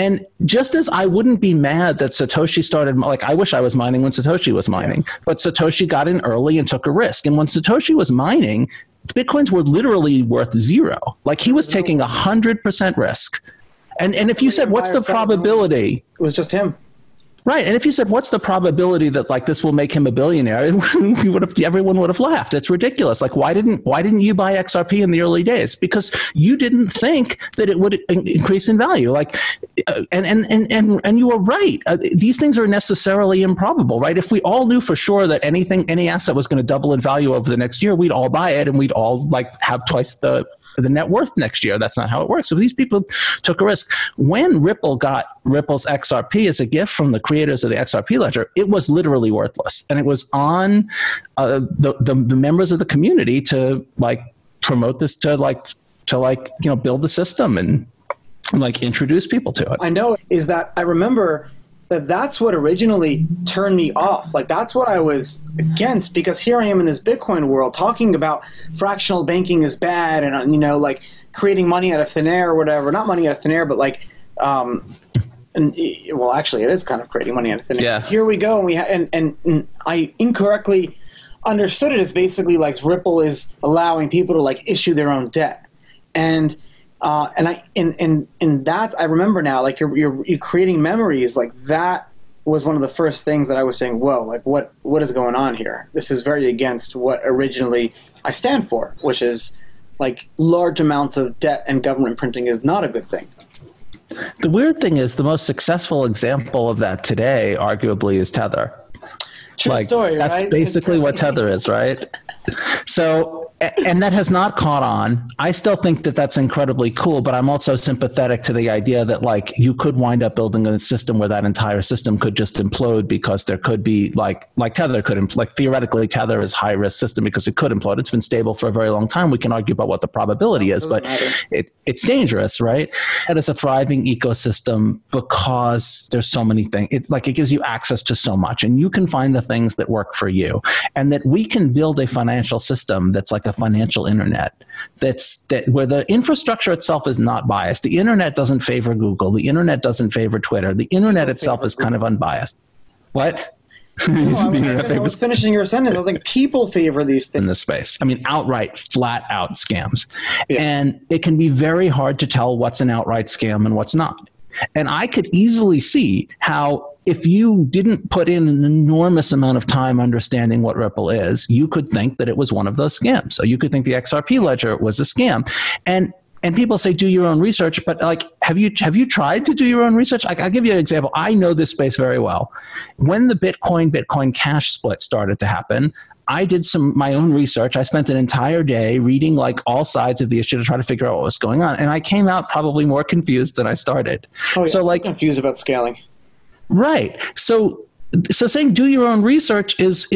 And just as I wouldn't be mad that Satoshi started, like I wish I was mining when Satoshi was mining, but Satoshi got in early and took a risk. And when Satoshi was mining, Bitcoins were literally worth zero. Like he was taking 100% risk. And if you said, what's the probability? It was just him. Right. And if you said, what's the probability that like this will make him a billionaire? Everyone would have laughed. It's ridiculous. Like, why didn't you buy XRP in the early days? Because you didn't think that it would increase in value. Like, and you were right. These things are necessarily improbable, right? If we all knew for sure that any asset was going to double in value over the next year, we'd all buy it and we'd all like have twice the net worth next year. That's not how it works. So these people took a risk. When Ripple got Ripple's XRP as a gift from the creators of the XRP ledger, it was literally worthless. And it was on the members of the community to like promote this, to build the system and like introduce people to it. I know is that I remember that's what originally turned me off. Like that's what I was against, because here I am in this Bitcoin world talking about fractional banking is bad and, like creating money out of thin air or whatever. Not money out of thin air, but like, well, actually it is kind of creating money out of thin air. Yeah. Here we go. And I incorrectly understood it as basically like Ripple is allowing people to like issue their own debt. And that I remember now, like you're creating memories. Like that was one of the first things that I was saying, whoa, like what is going on here? This is very against what originally I stand for, which is like large amounts of debt and government printing is not a good thing. The weird thing is the most successful example of that today, arguably, is Tether. True story, right? That's basically what Tether is, right? So, and that has not caught on. I still think that that's incredibly cool, but I'm also sympathetic to the idea that like you could wind up building a system where that entire system could just implode because there could be like Tether could like theoretically Tether is a high risk system because it could implode. It's been stable for a very long time. We can argue about what the probability is, but it's dangerous, right? And it's a thriving ecosystem because there's so many things. It's like it gives you access to so much, and you can find the things that work for you, and that we can build a financial system that's like a financial internet where the infrastructure itself is not biased. The internet doesn't favor Google. The internet doesn't favor Twitter. The internet itself is kind of unbiased. What? No, I was finishing your sentence. I was like, people favor these things in this space. I mean, outright, flat out scams. Yeah. And it can be very hard to tell what's an outright scam and what's not. And I could easily see how if you didn't put in an enormous amount of time understanding what Ripple is, you could think that it was one of those scams. So you could think the XRP ledger was a scam. And people say, do your own research, but like, have you tried to do your own research? Like, I'll give you an example. I know this space very well. When the Bitcoin Cash split started to happen, I did my own research. I spent an entire day reading like all sides of the issue to try to figure out what was going on. And I came out probably more confused than I started. Oh, yeah, so like confused about scaling. Right. So saying do your own research is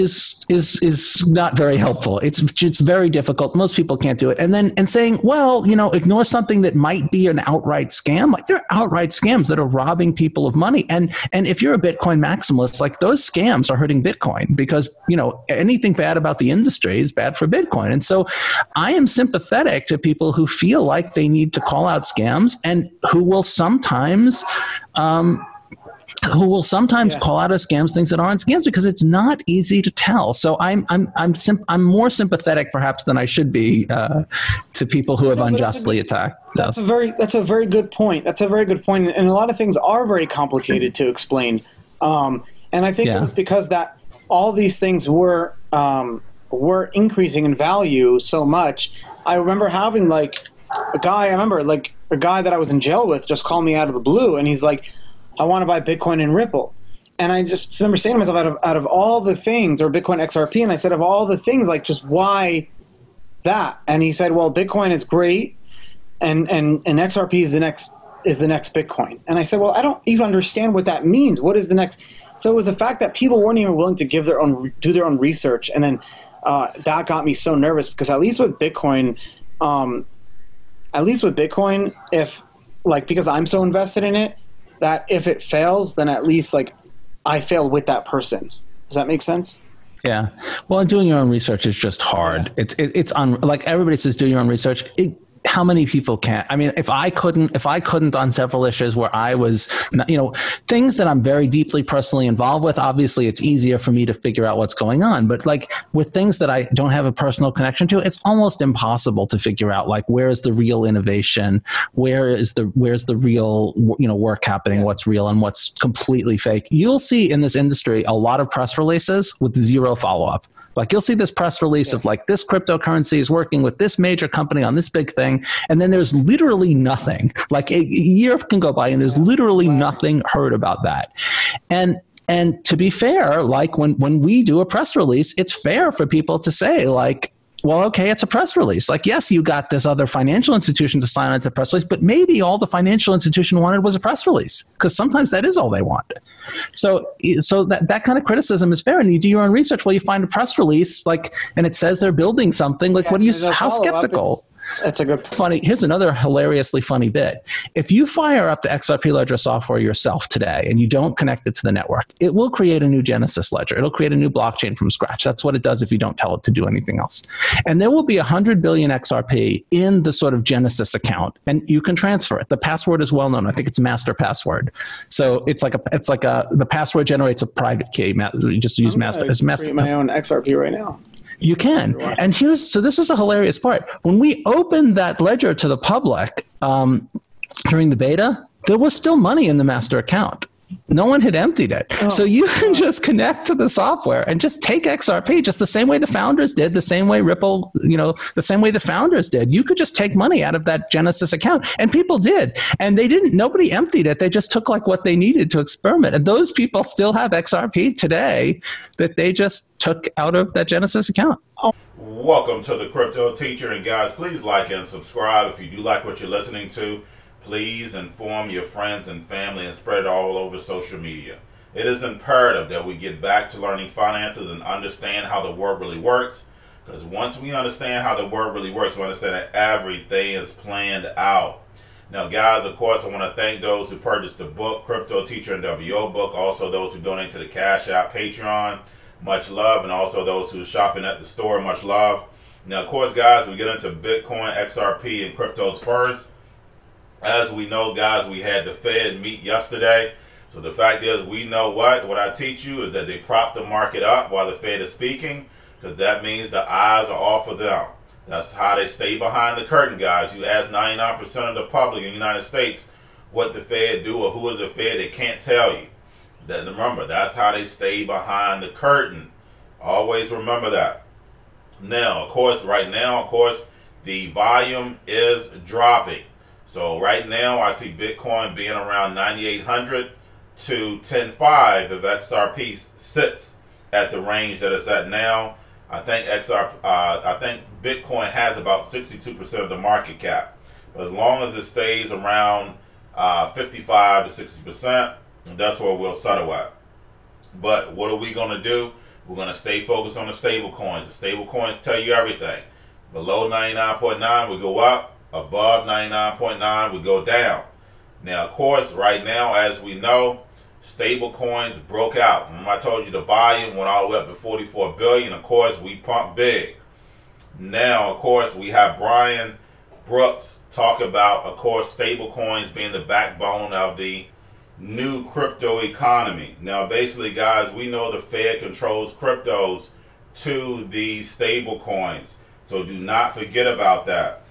not very helpful. It's very difficult. Most people can't do it. And saying, well, ignore something that might be an outright scam. Like there are outright scams that are robbing people of money. And if you're a Bitcoin maximalist, like those scams are hurting Bitcoin because, anything bad about the industry is bad for Bitcoin. And so I am sympathetic to people who feel like they need to call out scams and who will sometimes call out as scams things that aren't scams because it's not easy to tell. So I'm more sympathetic perhaps than I should be to people who have unjustly attacked. That's a very good point. That's a very good point. And a lot of things are very complicated to explain. And I think it was because that all these things were increasing in value so much. I remember having like a guy that I was in jail with just called me out of the blue, and he's like, I want to buy Bitcoin and Ripple. And I just remember saying to myself, out of all the things, or Bitcoin XRP, and I said, of all the things, like, just why that? And he said, well, Bitcoin is great, and XRP is the next Bitcoin. And I said, well, I don't even understand what that means. What is the next? So it was the fact that people weren't even willing to do their own research, and then that got me so nervous because at least with Bitcoin, if like because I'm so invested in it, that if it fails, then at least like I fail with that person. Does that make sense? Yeah. Well, doing your own research is just hard. Yeah. It's like everybody says, do your own research. how many people can't? I mean, if I couldn't on several issues where I was, things that I'm very deeply personally involved with, obviously it's easier for me to figure out what's going on. But like with things that I don't have a personal connection to, it's almost impossible to figure out like where is the real innovation, where's the real work happening, what's real and what's completely fake. You'll see in this industry a lot of press releases with zero follow-up. Like you'll see this press release of like this cryptocurrency is working with this major company on this big thing. And then there's literally nothing. Like a year can go by and there's literally nothing heard about that. And to be fair, like when we do a press release, it's fair for people to say like, well, okay, it's a press release. Like, yes, you got this other financial institution to sign on to the press release, but maybe all the financial institution wanted was a press release, because sometimes that is all they want. So that kind of criticism is fair. And you do your own research. Well, you find a press release, like, and it says they're building something. Like, what do you? How skeptical? That's a good point. Funny. Here's another hilariously funny bit. If you fire up the XRP ledger software yourself today and you don't connect it to the network, it will create a new Genesis ledger. It'll create a new blockchain from scratch. That's what it does if you don't tell it to do anything else. And there will be 100 billion XRP in the sort of Genesis account, and you can transfer it. The password is well known. I think it's master password. So it's like the password generates a private key. You just use master. Create my own XRP right now. You can. And so this is a hilarious part. When we opened that ledger to the public during the beta, there was still money in the master account. No one had emptied it. So you can just connect to the software and just take XRP just the same way the founders did, the same way Ripple, the same way the founders did. You could just take money out of that Genesis account. And people did. And nobody emptied it. They just took like what they needed to experiment. And those people still have XRP today that they just took out of that Genesis account. Welcome to the Crypto Teacher. And guys, please like and subscribe if you do like what you're listening to. Please inform your friends and family and spread it all over social media. It is imperative that we get back to learning finances and understand how the world really works. Because once we understand how the world really works, we understand that everything is planned out. Now, guys, of course, I want to thank those who purchased the book, Cryptoteacher and WO book. Also, those who donate to the Cash App, Patreon. Much love. And also those who are shopping at the store. Much love. Now, of course, guys, we get into Bitcoin, XRP, and cryptos first. As we know, guys, we had the Fed meet yesterday. So the fact is, we know what I teach you is that they prop the market up while the Fed is speaking, because that means the eyes are off of them. That's how they stay behind the curtain, guys. You ask 99% of the public in the United States what the Fed do or who is the Fed, they can't tell you. Remember, that's how they stay behind the curtain. Always remember that. Now, of course, right now, of course, the volume is dropping. So right now, I see Bitcoin being around 9,800 to 10.5 if XRP sits at the range that it's at now. I think Bitcoin has about 62% of the market cap. But as long as it stays around 55 to 60%, that's where we'll settle at. But what are we going to do? We're going to stay focused on the stable coins. The stable coins tell you everything. Below 99.9, we go up. Above 99.9, we go down. Now, of course, right now, as we know, stable coins broke out. Remember I told you the volume went all the way up to 44 billion. Of course, we pumped big. Now, of course, we have Brian Brooks talk about, of course, stable coins being the backbone of the new crypto economy. Now, basically, guys, we know the Fed controls cryptos to these stable coins. So do not forget about that.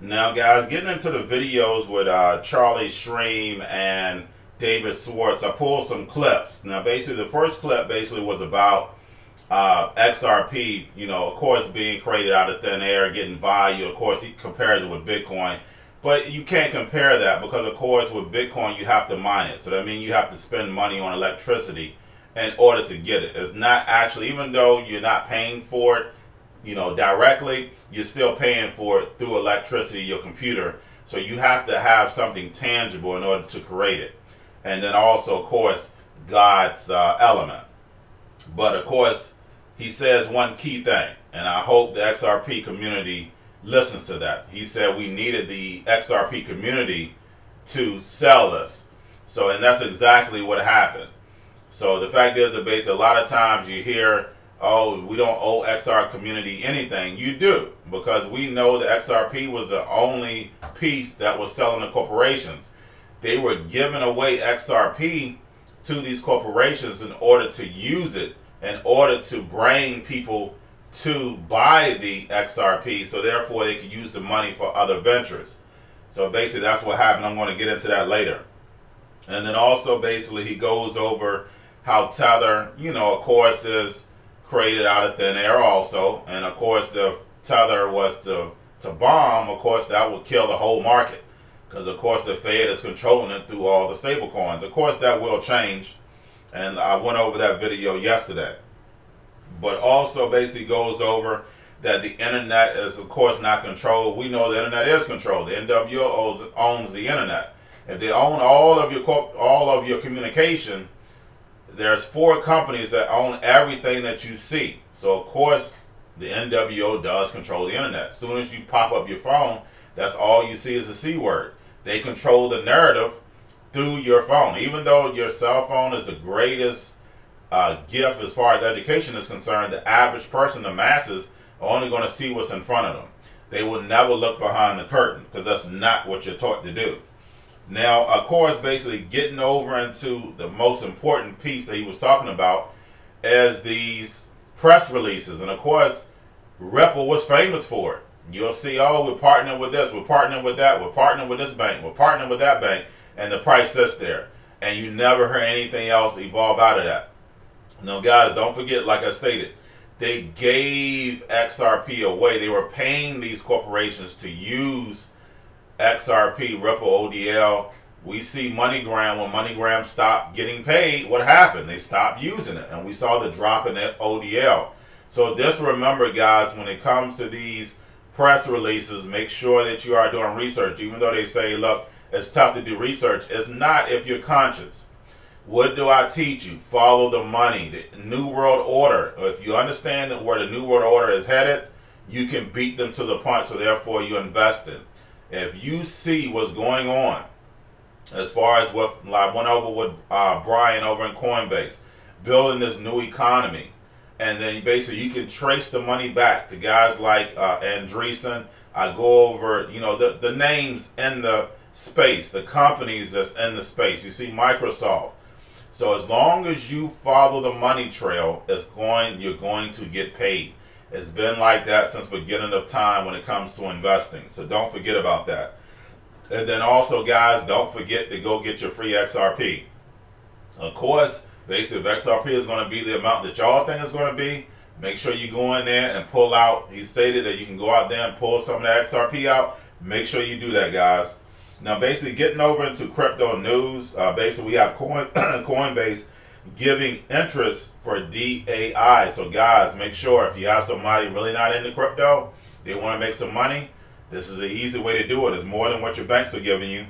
Now, guys, getting into the videos with Charlie Shrem and David Swartz, I pulled some clips. Now, basically, the first clip basically was about XRP, of course, being created out of thin air, getting value. Of course, he compares it with Bitcoin. But you can't compare that because, of course, with Bitcoin, you have to mine it. So that means you have to spend money on electricity in order to get it. It's not actually, even though you're not paying for it, directly, you're still paying for it through electricity, your computer. So you have to have something tangible in order to create it. And then also, of course, God's element. But of course, he says one key thing, and I hope the XRP community listens to that. He said we needed the XRP community to sell this. So, and that's exactly what happened. So the fact is that basically a lot of times you hear oh, we don't owe XR community anything. You do, because we know the XRP was the only piece that was selling to corporations. They were giving away XRP to these corporations in order to use it, in order to bring people to buy the XRP, so therefore they could use the money for other ventures. So basically that's what happened. I'm going to get into that later. And then also basically he goes over how Tether, you know, of course, is created out of thin air also. And of course, if Tether was to bomb, of course, that would kill the whole market. Because of course the Fed is controlling it through all the stable coins. Of course that will change. And I went over that video yesterday. But also basically goes over that the internet is of course not controlled. We know the internet is controlled. The NWO owns the internet. If they own all of your communication, there's 4 companies that own everything that you see. So of course the NWO does control the internet. As soon as you pop up your phone, that's all you see is a C word. They control the narrative through your phone. Even though your cell phone is the greatest gift as far as education is concerned, the average person, the masses, are only going to see what's in front of them. They will never look behind the curtain, because that's not what you're taught to do. Now, of course, basically getting over into the most important piece that he was talking about is these press releases. And of course, Ripple was famous for it. You'll see, oh, we're partnering with this, we're partnering with that, we're partnering with this bank, we're partnering with that bank, and the price sits there. And you never heard anything else evolve out of that. Now, guys, don't forget, like I stated, they gave XRP away. They were paying these corporations to use XRP, Ripple, ODL. We see MoneyGram. When MoneyGram stopped getting paid, what happened? They stopped using it, and we saw the drop in ODL. So just remember, guys, when it comes to these press releases, make sure that you are doing research. Even though they say, look, it's tough to do research, it's not if you're conscious. What do I teach you? Follow the money, the New World Order. If you understand that where the New World Order is headed, you can beat them to the punch, so therefore you invest in. If you see what's going on, as far as what I went over with Brian over in Coinbase, building this new economy, and then basically you can trace the money back to guys like Andreessen. I go over, you know, the names in the space, the companies that's in the space. You see Microsoft. So as long as you follow the money trail, you're going to get paid. It's been like that since the beginning of time when it comes to investing. So don't forget about that. And then also, guys, don't forget to go get your free XRP. Of course, basically, if XRP is going to be the amount that y'all think it's going to be, make sure you go in there and pull out. He stated that you can go out there and pull some of the XRP out. Make sure you do that, guys. Now, basically, getting over into crypto news, basically, we have Coinbase giving interest for DAI. So, guys, make sure if you have somebody really not into crypto, they want to make some money, this is an easy way to do it. It's more than what your banks are giving you.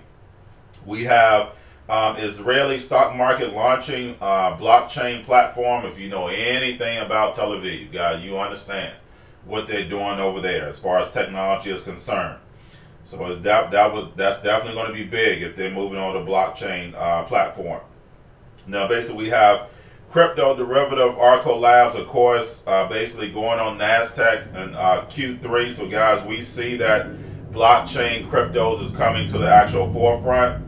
We have Israeli stock market launching blockchain platform. If you know anything about Tel Aviv, guys, you understand what they're doing over there as far as technology is concerned. So that's definitely going to be big if they're moving on to blockchain platform. Now, basically, we have crypto derivative Arco Labs, of course, basically going on NASDAQ and Q3. So, guys, we see that blockchain cryptos is coming to the actual forefront.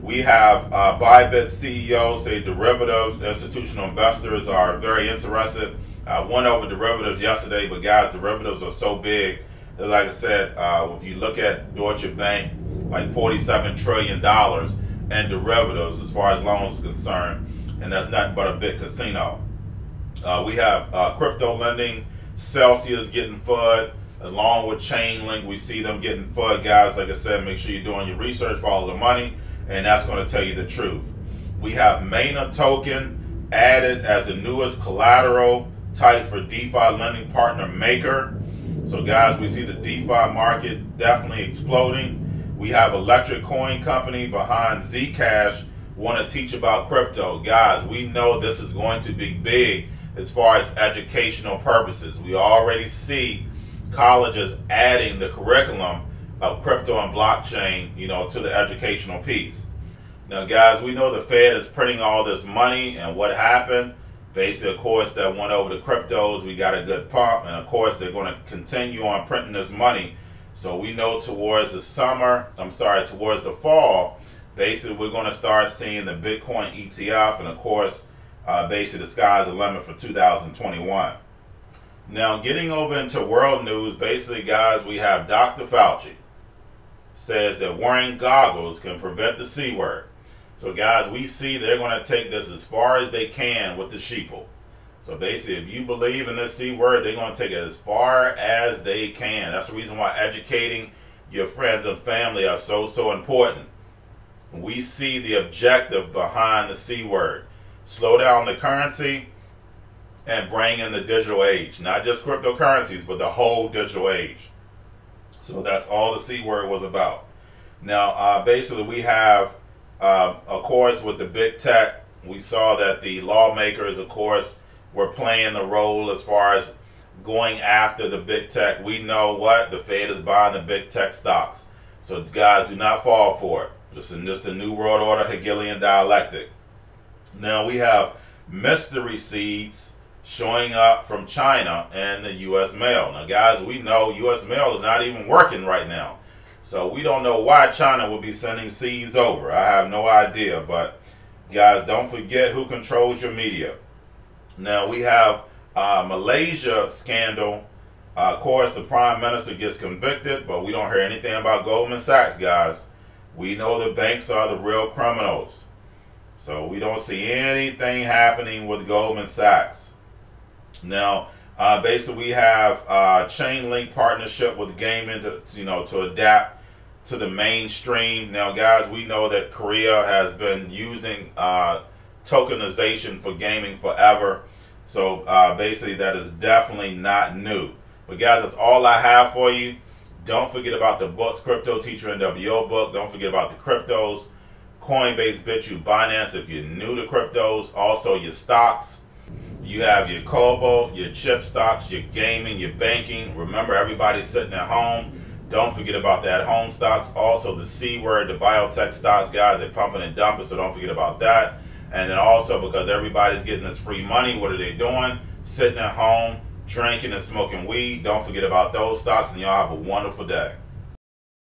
We have Bybit CEO say derivatives, institutional investors are very interested. I went over derivatives yesterday, but guys, derivatives are so big. Like I said, if you look at Deutsche Bank, like $47 trillion in derivatives as far as loans are concerned, and that's nothing but a big casino. We have crypto lending, Celsius getting FUD, along with Chainlink. We see them getting FUD, guys. Like I said, make sure you're doing your research, follow the money, and that's going to tell you the truth. We have Mana token added as the newest collateral type for DeFi lending partner Maker. So, guys, we see the DeFi market definitely exploding. We have Electric Coin Company behind Zcash want to teach about crypto. Guys, we know this is going to be big as far as educational purposes. We already see colleges adding the curriculum of crypto and blockchain, you know, to the educational piece. Now, guys, we know the Fed is printing all this money, and what happened? Basically, of course, that went over the cryptos. We got a good pump, and of course, they're going to continue on printing this money. So we know towards the towards the fall, basically, we're going to start seeing the Bitcoin ETF, and of course, basically, the sky's the limit for 2021. Now, getting over into world news, basically, guys, we have Dr. Fauci says that wearing goggles can prevent the C word. So, guys, we see they're going to take this as far as they can with the sheeple. So, basically, if you believe in this C word, they're going to take it as far as they can. That's the reason why educating your friends and family are so important. We see the objective behind the C word. Slow down the currency and bring in the digital age. Not just cryptocurrencies, but the whole digital age. So that's all the C word was about. Now, basically, we have, of course, with the big tech, we saw that the lawmakers, of course, were playing the role as far as going after the big tech. We know what? The Fed is buying the big tech stocks. So, guys, do not fall for it. This is just the New World Order Hegelian dialectic. Now, we have mystery seeds showing up from China and the U.S. mail. Now, guys, we know U.S. mail is not even working right now. So we don't know why China will be sending seeds over. I have no idea. But, guys, don't forget who controls your media. Now, we have Malaysia scandal. Of course, the Prime Minister gets convicted, but we don't hear anything about Goldman Sachs, guys. We know the banks are the real criminals. So we don't see anything happening with Goldman Sachs. Now, basically, we have chain link partnership with gaming to adapt to the mainstream. Now, guys, we know that Korea has been using tokenization for gaming forever. So basically, that is definitely not new. But guys, that's all I have for you. Don't forget about the books, Cryptoteacher NWO book. Don't forget about the cryptos, Coinbase, Bitrue, Binance. If you're new to cryptos, also your stocks. You have your Kobo, your chip stocks, your gaming, your banking. Remember, everybody's sitting at home. Don't forget about that home stocks. Also, the C word, the biotech stocks, guys, they're pumping and dumping, so don't forget about that. And then also, because everybody's getting this free money, what are they doing? Sitting at home, drinking and smoking weed. Don't forget about those stocks, and y'all have a wonderful day.